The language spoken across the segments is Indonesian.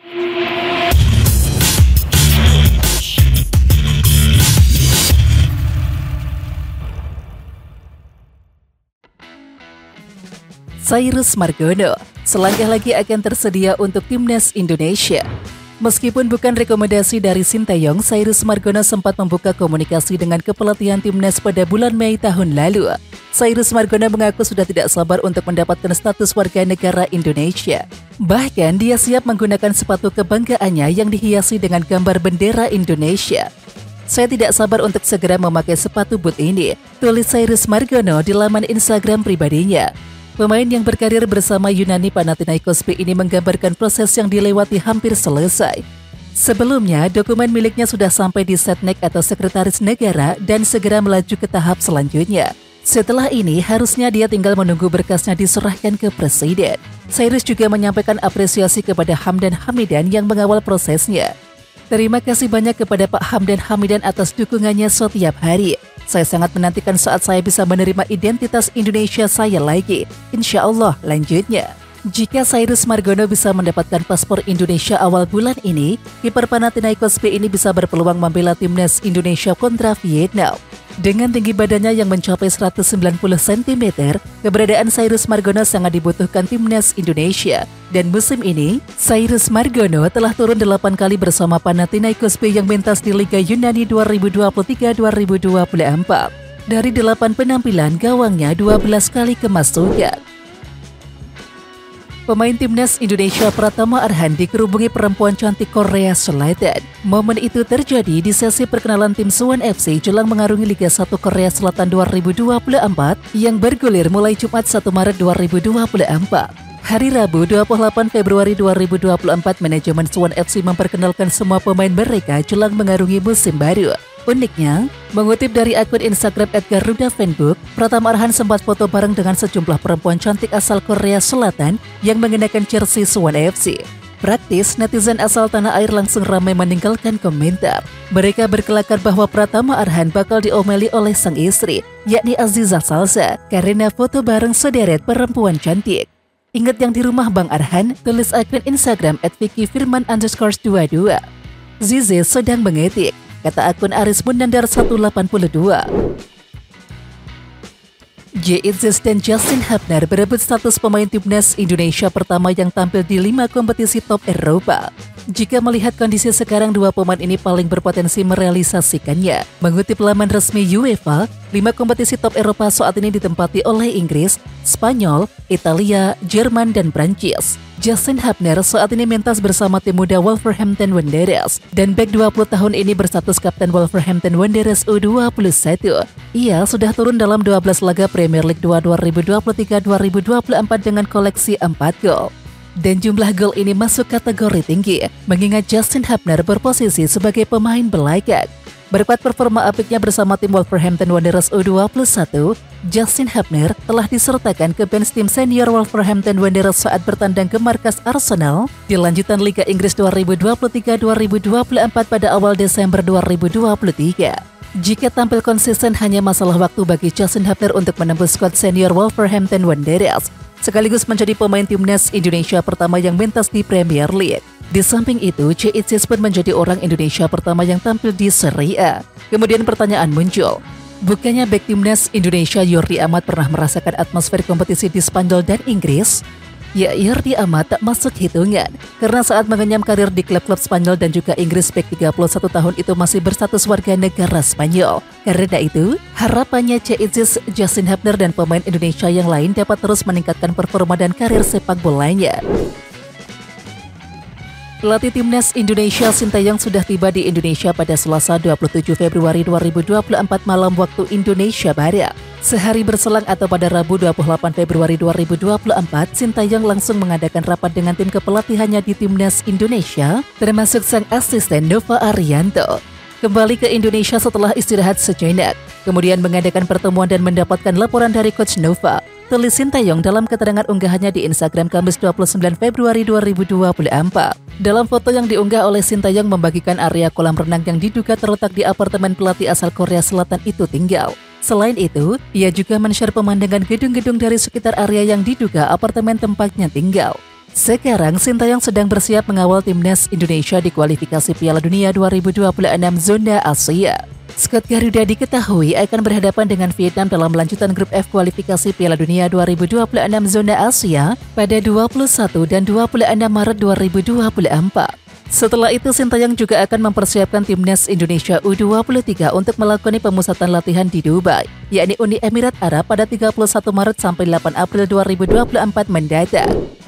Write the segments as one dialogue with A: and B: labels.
A: Cyrus Margono selangkah lagi akan tersedia untuk timnas Indonesia. Meskipun bukan rekomendasi dari Sintayong, Cyrus Margono sempat membuka komunikasi dengan kepelatihan timnas pada bulan Mei tahun lalu. Cyrus Margono mengaku sudah tidak sabar untuk mendapatkan status warga negara Indonesia. Bahkan dia siap menggunakan sepatu kebanggaannya yang dihiasi dengan gambar bendera Indonesia. "Saya tidak sabar untuk segera memakai sepatu boot ini," tulis Cyrus Margono di laman Instagram pribadinya. Pemain yang berkarir bersama Yunani Panathinaikos B ini menggambarkan proses yang dilewati hampir selesai. Sebelumnya, dokumen miliknya sudah sampai di Setnek atau Sekretaris Negara dan segera melaju ke tahap selanjutnya. Setelah ini, harusnya dia tinggal menunggu berkasnya diserahkan ke Presiden. Cyrus juga menyampaikan apresiasi kepada Hamdan Hamidan yang mengawal prosesnya. "Terima kasih banyak kepada Pak Hamdan Hamidan atas dukungannya setiap hari. Saya sangat menantikan saat saya bisa menerima identitas Indonesia saya lagi. Insya Allah," lanjutnya. Jika Cyrus Margono bisa mendapatkan paspor Indonesia awal bulan ini, kiper Panathinaikos B ini bisa berpeluang membela timnas Indonesia kontra Vietnam. Dengan tinggi badannya yang mencapai 190 cm, keberadaan Cyrus Margono sangat dibutuhkan timnas Indonesia. Dan musim ini, Cyrus Margono telah turun 8 kali bersama Panathinaikos B yang mentas di Liga Yunani 2023-2024. Dari 8 penampilan, gawangnya 12 kali kemasukan. Pemain timnas Indonesia Pratama Arhan dikerubungi perempuan cantik Korea Selatan. Momen itu terjadi di sesi perkenalan tim Suwon FC jelang mengarungi Liga 1 Korea Selatan 2024 yang bergulir mulai Jumat 1 Maret 2024. Hari Rabu 28 Februari 2024, manajemen Suwon FC memperkenalkan semua pemain mereka jelang mengarungi musim baru. Uniknya, mengutip dari akun Instagram @garuda_fanbook, Pratama Arhan sempat foto bareng dengan sejumlah perempuan cantik asal Korea Selatan yang mengenakan jersey Suwon FC. Praktis, netizen asal tanah air langsung ramai meninggalkan komentar. Mereka berkelakar bahwa Pratama Arhan bakal diomeli oleh sang istri, yakni Aziza Salsa, karena foto bareng sederet perempuan cantik. "Ingat yang di rumah Bang Arhan," tulis akun Instagram @vicky_firman_22. "Zizi sedang mengetik," kata akun Aris Munandar 182. J.Itzis dan Justin Hubner berebut status pemain timnas Indonesia pertama yang tampil di 5 kompetisi top Eropa. Jika melihat kondisi sekarang, dua pemain ini paling berpotensi merealisasikannya. Mengutip laman resmi UEFA, 5 kompetisi top Eropa saat ini ditempati oleh Inggris, Spanyol, Italia, Jerman, dan Prancis. Justin Hubner saat ini mentas bersama tim muda Wolverhampton Wanderers, dan bek 20 tahun ini berstatus kapten Wolverhampton Wanderers U21. Ia sudah turun dalam 12 laga Premier League 2023-2024 dengan koleksi 4 gol. Dan jumlah gol ini masuk kategori tinggi, mengingat Justin Hubner berposisi sebagai pemain belakang. Berkat performa apiknya bersama tim Wolverhampton Wanderers U21, Justin Hubner telah disertakan ke bench tim senior Wolverhampton Wanderers saat bertandang ke markas Arsenal di lanjutan Liga Inggris 2023-2024 pada awal Desember 2023. Jika tampil konsisten, hanya masalah waktu bagi Justin Hubner untuk menembus skuad senior Wolverhampton Wanderers, sekaligus menjadi pemain timnas Indonesia pertama yang mentas di Premier League. Di samping itu, J.Itzis pun menjadi orang Indonesia pertama yang tampil di Serie A. Kemudian pertanyaan muncul, bukannya bek timnas Indonesia Jordi Amat pernah merasakan atmosfer kompetisi di Spanyol dan Inggris? Ya, Jordi Amat tak masuk hitungan, karena saat mengenyam karir di klub-klub Spanyol dan juga Inggris, bek 31 tahun itu masih berstatus warga negara Spanyol. Karena itu, harapannya J.Itzis, Justin Hubner, dan pemain Indonesia yang lain dapat terus meningkatkan performa dan karir sepak bolanya. Pelatih timnas Indonesia Sintayong sudah tiba di Indonesia pada Selasa 27 Februari 2024 malam waktu Indonesia Barat. Sehari berselang atau pada Rabu 28 Februari 2024, Sintayong langsung mengadakan rapat dengan tim kepelatihannya di timnas Indonesia, termasuk sang asisten Nova Arianto. Kembali ke Indonesia setelah istirahat sejenak, kemudian mengadakan pertemuan dan mendapatkan laporan dari Coach Nova, tulis Sintayong dalam keterangan unggahannya di Instagram Kamis 29 Februari 2024. Dalam foto yang diunggah oleh Sintayong membagikan area kolam renang yang diduga terletak di apartemen pelatih asal Korea Selatan itu tinggal. Selain itu, ia juga men-share pemandangan gedung-gedung dari sekitar area yang diduga apartemen tempatnya tinggal. Sekarang Sintayong sedang bersiap mengawal timnas Indonesia di kualifikasi Piala Dunia 2026 zona Asia. Skuad Garuda diketahui akan berhadapan dengan Vietnam dalam lanjutan grup F kualifikasi Piala Dunia 2026 zona Asia pada 21 dan 26 Maret 2024. Setelah itu Sintayong juga akan mempersiapkan timnas Indonesia U23 untuk melakukan pemusatan latihan di Dubai, yakni Uni Emirat Arab pada 31 Maret sampai 8 April 2024 mendatang.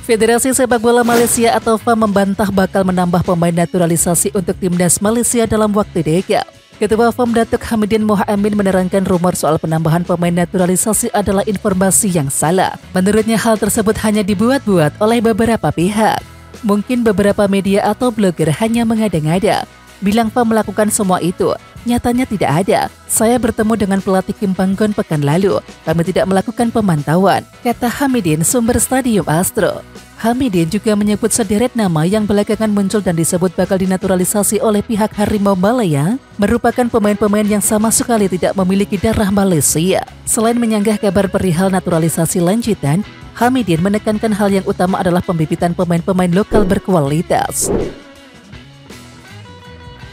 A: Federasi Sepak Bola Malaysia atau FAM membantah bakal menambah pemain naturalisasi untuk timnas Malaysia dalam waktu dekat. Ketua FAM Datuk Hamidin Mohamed menerangkan rumor soal penambahan pemain naturalisasi adalah informasi yang salah. Menurutnya hal tersebut hanya dibuat-buat oleh beberapa pihak. Mungkin beberapa media atau blogger hanya mengada-ngada. Bilang FAM melakukan semua itu. Nyatanya tidak ada. Saya bertemu dengan pelatih Kim Panggon pekan lalu. Kami tidak melakukan pemantauan, kata Hamidin, sumber Stadium Astro. Hamidin juga menyebut sederet nama yang belakangan muncul dan disebut bakal dinaturalisasi oleh pihak Harimau Malaya merupakan pemain-pemain yang sama sekali tidak memiliki darah Malaysia. Selain menyanggah kabar perihal naturalisasi lanjutan, Hamidin menekankan hal yang utama adalah pembibitan pemain-pemain lokal berkualitas.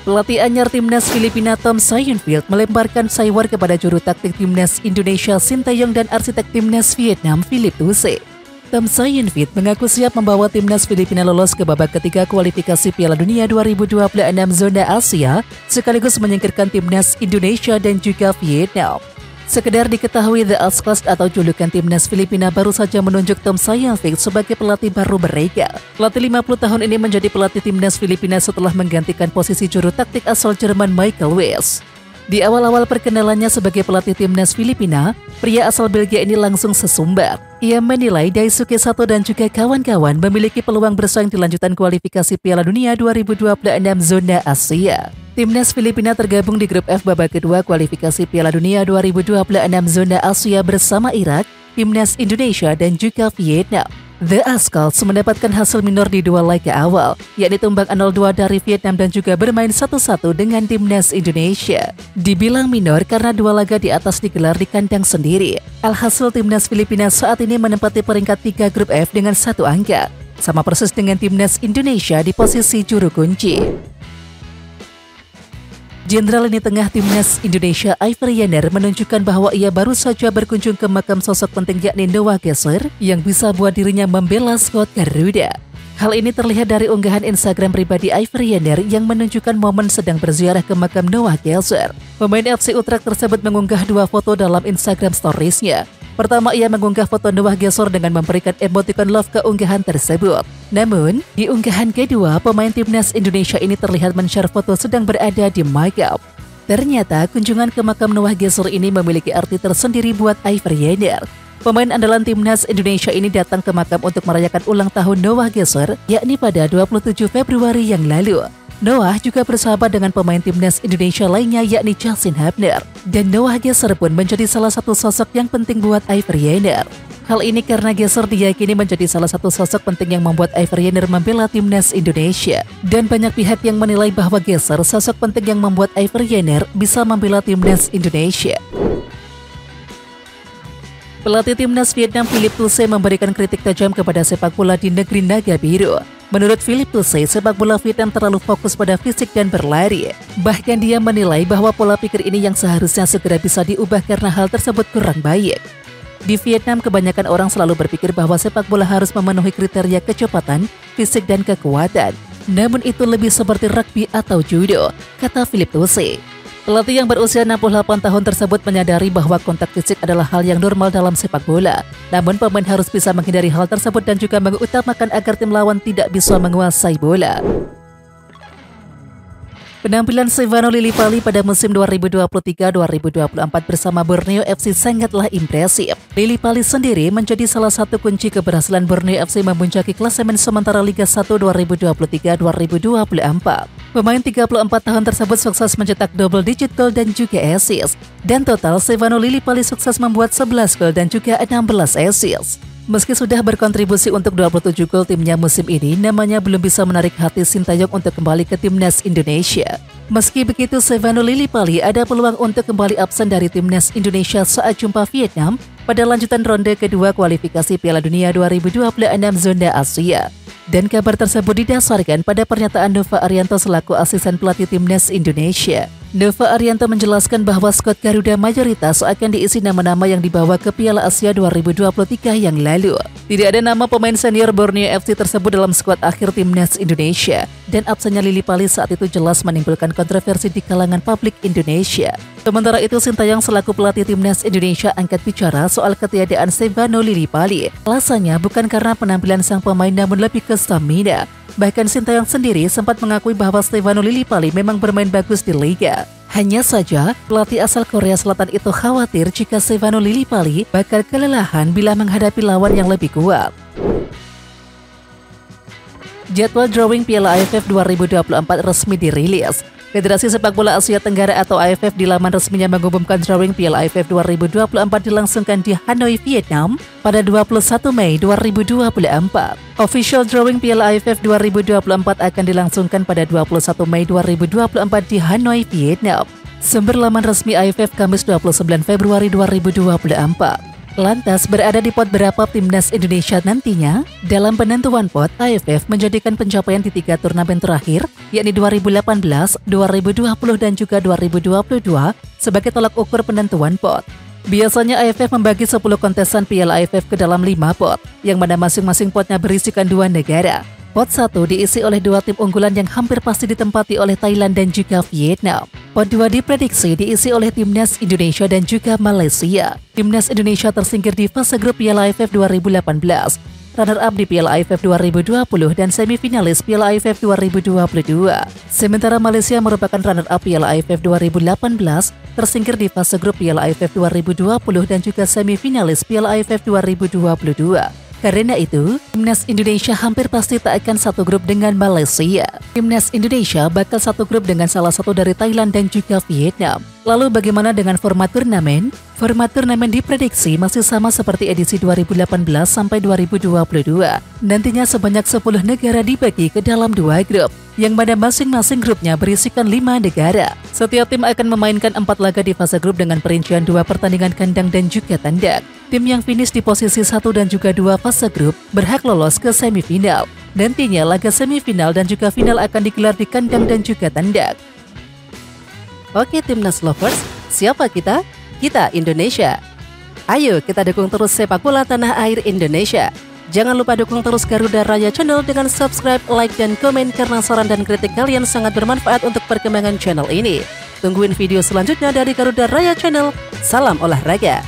A: Pelatih anyar timnas Filipina Tom Sainfield melemparkan saywar kepada juru taktik timnas Indonesia Sintayong dan arsitek timnas Vietnam Philip Thuse. Tom Sainfield mengaku siap membawa timnas Filipina lolos ke babak ketiga kualifikasi Piala Dunia 2026 zona Asia, sekaligus menyingkirkan timnas Indonesia dan juga Vietnam. Sekedar diketahui, The Outclassed atau julukan timnas Filipina baru saja menunjuk Tom Sainfield sebagai pelatih baru mereka. Pelatih 50 tahun ini menjadi pelatih timnas Filipina setelah menggantikan posisi juru taktik asal Jerman Michael Weiss. Di awal-awal perkenalannya sebagai pelatih timnas Filipina, pria asal Belgia ini langsung sesumbar. Ia menilai Daisuke Sato dan juga kawan-kawan memiliki peluang bersaing di lanjutan kualifikasi Piala Dunia 2026 zona Asia. Timnas Filipina tergabung di grup F babak kedua kualifikasi Piala Dunia 2026 zona Asia bersama Irak, timnas Indonesia dan juga Vietnam. The Ascals mendapatkan hasil minor di dua laga awal, yakni tumbang 0-2 dari Vietnam dan juga bermain 1-1 dengan timnas Indonesia. Dibilang minor karena dua laga di atas digelar di kandang sendiri. Alhasil timnas Filipina saat ini menempati peringkat 3 grup F dengan 1 angka, sama persis dengan timnas Indonesia di posisi juru kunci. Jenderal lini tengah timnas Indonesia Ivory Yanner menunjukkan bahwa ia baru saja berkunjung ke makam sosok penting yakni Noah Gesser yang bisa buat dirinya membela skuad Garuda. Hal ini terlihat dari unggahan Instagram pribadi Ivory Yanner yang menunjukkan momen sedang berziarah ke makam Noah Gesser. Pemain FC Utrecht tersebut mengunggah 2 foto dalam Instagram Stories-nya. Pertama, ia mengunggah foto Noah Gesser dengan memberikan emoticon love ke unggahan tersebut. Namun, di unggahan kedua, pemain timnas Indonesia ini terlihat men-share foto sedang berada di makam. Ternyata, kunjungan ke makam Noah Gesser ini memiliki arti tersendiri buat Ivory Yanner. Pemain andalan timnas Indonesia ini datang ke makam untuk merayakan ulang tahun Noah Gesser, yakni pada 27 Februari yang lalu. Noah juga bersahabat dengan pemain timnas Indonesia lainnya yakni Justin Hubner. Dan Noah Gesser pun menjadi salah satu sosok yang penting buat Ivory Yanner. Hal ini karena Gesser diyakini menjadi salah satu sosok penting yang membuat Ivory Yanner membela timnas Indonesia. Dan banyak pihak yang menilai bahwa Gesser sosok penting yang membuat Ivory Yanner bisa membela timnas Indonesia. Pelatih timnas Vietnam Philip Thuse memberikan kritik tajam kepada sepak bola di negeri naga biru. Menurut Philip Thuse, sepak bola Vietnam terlalu fokus pada fisik dan berlari. Bahkan dia menilai bahwa pola pikir ini yang seharusnya segera bisa diubah karena hal tersebut kurang baik. Di Vietnam, kebanyakan orang selalu berpikir bahwa sepak bola harus memenuhi kriteria kecepatan, fisik, dan kekuatan. Namun itu lebih seperti rugby atau judo, kata Philip Thuse. Pelatih yang berusia 68 tahun tersebut menyadari bahwa kontak fisik adalah hal yang normal dalam sepak bola. Namun pemain harus bisa menghindari hal tersebut dan juga mengutamakan agar tim lawan tidak bisa menguasai bola. Penampilan Stefano Lillipali pada musim 2023-2024 bersama Borneo FC sangatlah impresif. Lillipali sendiri menjadi salah satu kunci keberhasilan Borneo FC memuncaki klasemen sementara Liga 1 2023-2024. Pemain 34 tahun tersebut sukses mencetak double digit gol dan juga assist. Dan total Stefano Lillipali sukses membuat 11 gol dan juga 16 assist. Meski sudah berkontribusi untuk 27 gol timnya musim ini, namanya belum bisa menarik hati Sintayong untuk kembali ke timnas Indonesia. Meski begitu, Stefano Lillipali ada peluang untuk kembali absen dari timnas Indonesia saat jumpa Vietnam pada lanjutan ronde kedua kualifikasi Piala Dunia 2026 zona Asia. Dan kabar tersebut didasarkan pada pernyataan Nova Arianto selaku asisten pelatih timnas Indonesia. Nova Arianto menjelaskan bahwa skuad Garuda mayoritas akan diisi nama-nama yang dibawa ke Piala Asia 2023 yang lalu. Tidak ada nama pemain senior Borneo FC tersebut dalam skuad akhir timnas Indonesia. Dan absennya Lillipali saat itu jelas menimbulkan kontroversi di kalangan publik Indonesia. Sementara itu, Sintayong selaku pelatih timnas Indonesia angkat bicara soal ketiadaan Stefano Lillipali. Alasannya bukan karena penampilan sang pemain namun lebih ke stamina. Bahkan Sintayong sendiri sempat mengakui bahwa Stefano Lillipali memang bermain bagus di Liga. Hanya saja, pelatih asal Korea Selatan itu khawatir jika Stefano Lillipali bakal kelelahan bila menghadapi lawan yang lebih kuat. Jadwal drawing Piala AFF 2024 resmi dirilis. Federasi Sepak Bola Asia Tenggara atau AFF di laman resminya mengumumkan drawing Piala AFF 2024 dilangsungkan di Hanoi, Vietnam pada 21 Mei 2024. Official drawing Piala AFF 2024 akan dilangsungkan pada 21 Mei 2024 di Hanoi, Vietnam. Sumber laman resmi AFF Kamis 29 Februari 2024. Lantas berada di pot berapa timnas Indonesia nantinya? Dalam penentuan pot, AFF menjadikan pencapaian di 3 turnamen terakhir, yakni 2018, 2020, dan juga 2022 sebagai tolak ukur penentuan pot. Biasanya AFF membagi 10 kontesan Piala AFF ke dalam 5 pot, yang mana masing-masing potnya berisikan 2 negara. Pot 1 diisi oleh 2 tim unggulan yang hampir pasti ditempati oleh Thailand dan juga Vietnam. Pot 2 diprediksi diisi oleh timnas Indonesia dan juga Malaysia. Timnas Indonesia tersingkir di fase grup Piala AFF 2018, runner-up di Piala AFF 2020, dan semifinalis Piala AFF 2022. Sementara Malaysia merupakan runner-up Piala AFF 2018, tersingkir di fase grup Piala AFF 2020 dan juga semifinalis Piala AFF 2022. Karena itu, timnas Indonesia hampir pasti tak akan satu grup dengan Malaysia. Timnas Indonesia bakal satu grup dengan salah satu dari Thailand dan juga Vietnam. Lalu bagaimana dengan format turnamen? Format turnamen diprediksi masih sama seperti edisi 2018 sampai 2022. Nantinya sebanyak 10 negara dibagi ke dalam 2 grup, yang mana masing-masing grupnya berisikan 5 negara. Setiap tim akan memainkan 4 laga di fase grup dengan perincian 2 pertandingan kandang dan juga tandang. Tim yang finish di posisi 1 dan juga 2 fase grup berhak lolos ke semifinal. Nantinya laga semifinal dan juga final akan digelar di kandang dan juga tandang. Oke Timnas Lovers, siapa kita? Kita Indonesia. Ayo kita dukung terus sepak bola tanah air Indonesia. Jangan lupa dukung terus Garuda Raya Channel dengan subscribe, like, dan komen karena saran dan kritik kalian sangat bermanfaat untuk perkembangan channel ini. Tungguin video selanjutnya dari Garuda Raya Channel. Salam olahraga.